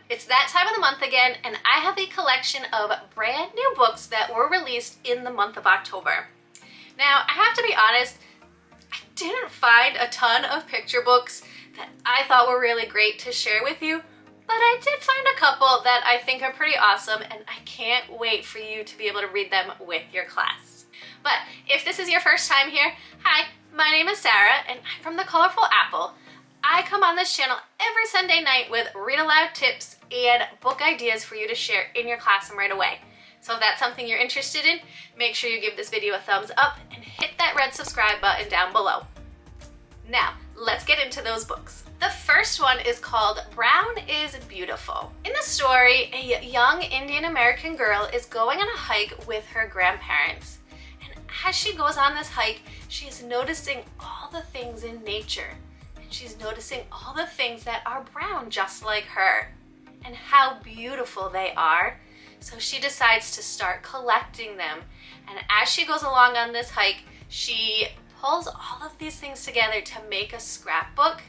It's that time of the month again, and I have a collection of brand new books that were released in the month of October. Now, I have to be honest, I didn't find a ton of picture books that I thought were really great to share with you, but I did find a couple that I think are pretty awesome, and I can't wait for you to be able to read them with your class. But if this is your first time here, hi, my name is Sarah, and I'm from The Colorful Apple. I come on this channel every Sunday night with read aloud tips and book ideas for you to share in your classroom right away. So if that's something you're interested in, make sure you give this video a thumbs up and hit that red subscribe button down below. Now, let's get into those books. The first one is called Brown is Beautiful. In the story, a young Indian American girl is going on a hike with her grandparents. And as she goes on this hike, she is noticing all the things in nature. She's noticing all the things that are brown just like her and how beautiful they are. So she decides to start collecting them. And as she goes along on this hike, she pulls all of these things together to make a scrapbook.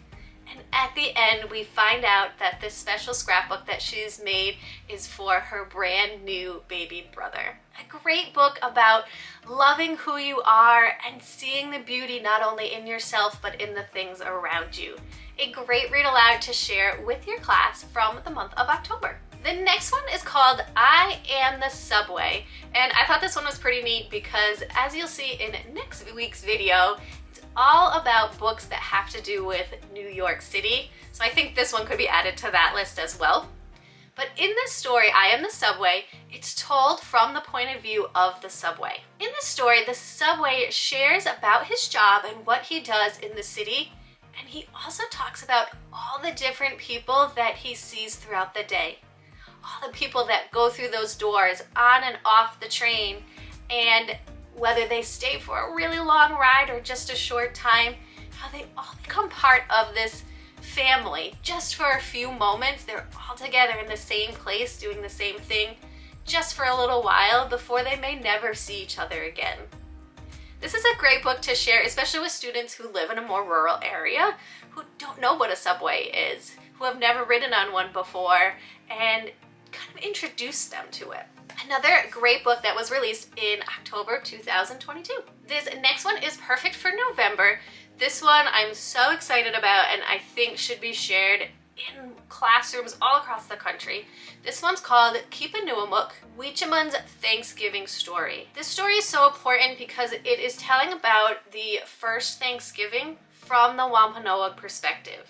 And at the end, we find out that this special scrapbook that she's made is for her brand new baby brother. A great book about loving who you are and seeing the beauty not only in yourself, but in the things around you. A great read aloud to share with your class from the month of October. The next one is called I Am the Subway. And I thought this one was pretty neat because, as you'll see in next week's video, it's all about books that have to do with New York City. So I think this one could be added to that list as well. But in this story, I Am the Subway, it's told from the point of view of the subway. In the story, the subway shares about his job and what he does in the city, and he also talks about all the different people that he sees throughout the day. All the people that go through those doors on and off the train, and whether they stay for a really long ride or just a short time, how they all become part of this family. Just for a few moments, they're all together in the same place doing the same thing just for a little while before they may never see each other again. This is a great book to share, especially with students who live in a more rural area, who don't know what a subway is, who have never ridden on one before, and kind of introduce them to it. Another great book that was released in October 2022. This next one is perfect for November. This one I'm so excited about and I think should be shared in classrooms all across the country. This one's called Cupid, Weechamun's Thanksgiving Story. This story is so important because it is telling about the first Thanksgiving from the Wampanoag perspective.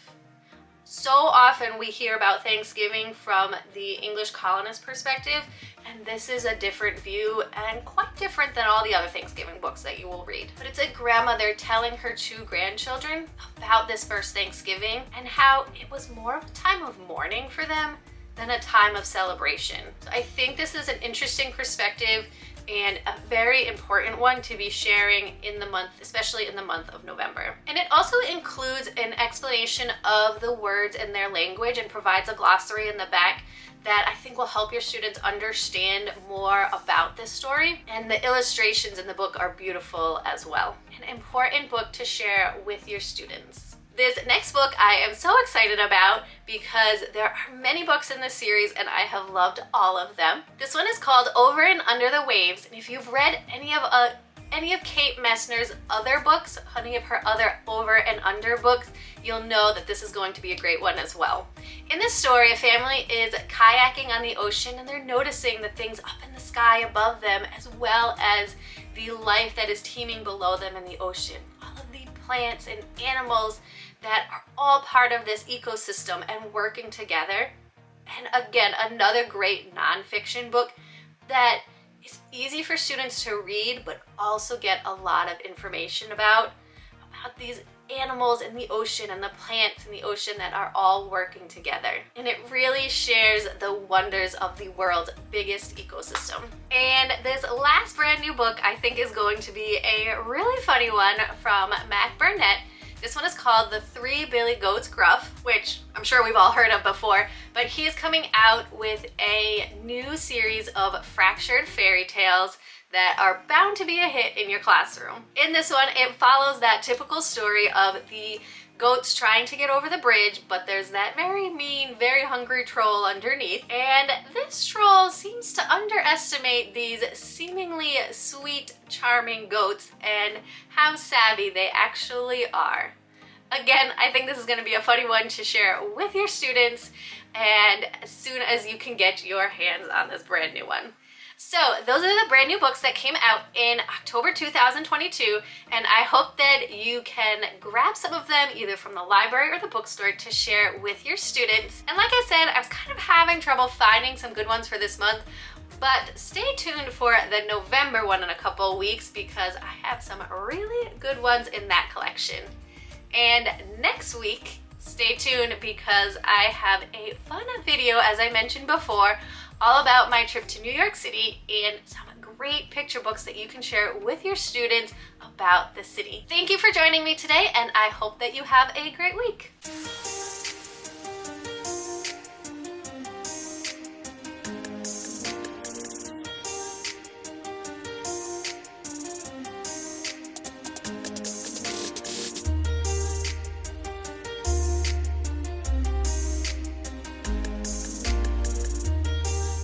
So often we hear about Thanksgiving from the English colonist perspective, and this is a different view and quite different than all the other Thanksgiving books that you will read. But it's a grandmother telling her two grandchildren about this first Thanksgiving and how it was more of a time of mourning for them than a time of celebration. So I think this is an interesting perspective and a very important one to be sharing in the month, especially in the month of November. And it also includes an explanation of the words in their language and provides a glossary in the back that I think will help your students understand more about this story. And the illustrations in the book are beautiful as well. An important book to share with your students. This next book I am so excited about because there are many books in this series and I have loved all of them. This one is called Over and Under the Waves, and if you've read any of Kate Messner's other books, any of her other Over and Under books, you'll know that this is going to be a great one as well. In this story, a family is kayaking on the ocean and they're noticing the things up in the sky above them as well as the life that is teeming below them in the ocean. All of the plants and animals that are all part of this ecosystem and working together. And again, another great nonfiction book that is easy for students to read, but also get a lot of information about these animals in the ocean and the plants in the ocean that are all working together. And it really shares the wonders of the world's biggest ecosystem. And this last brand new book I think is going to be a really funny one from Mac Burnett. This one is called The Three Billy Goats Gruff, which I'm sure we've all heard of before, but he's coming out with a new series of fractured fairy tales that are bound to be a hit in your classroom. In this one, it follows that typical story of the goats trying to get over the bridge, but there's that very mean, very hungry troll underneath. And this troll seems to underestimate these seemingly sweet, charming goats and how savvy they actually are. Again, I think this is going to be a funny one to share with your students, and as soon as you can get your hands on this brand new one. So those are the brand new books that came out in October 2022, and I hope that you can grab some of them either from the library or the bookstore to share with your students. And like I said, I was kind of having trouble finding some good ones for this month, but stay tuned for the November one in a couple weeks because I have some really good ones in that collection. And next week, stay tuned because I have a fun video, as I mentioned before, all about my trip to New York City and some great picture books that you can share with your students about the city. Thank you for joining me today, and I hope that you have a great week.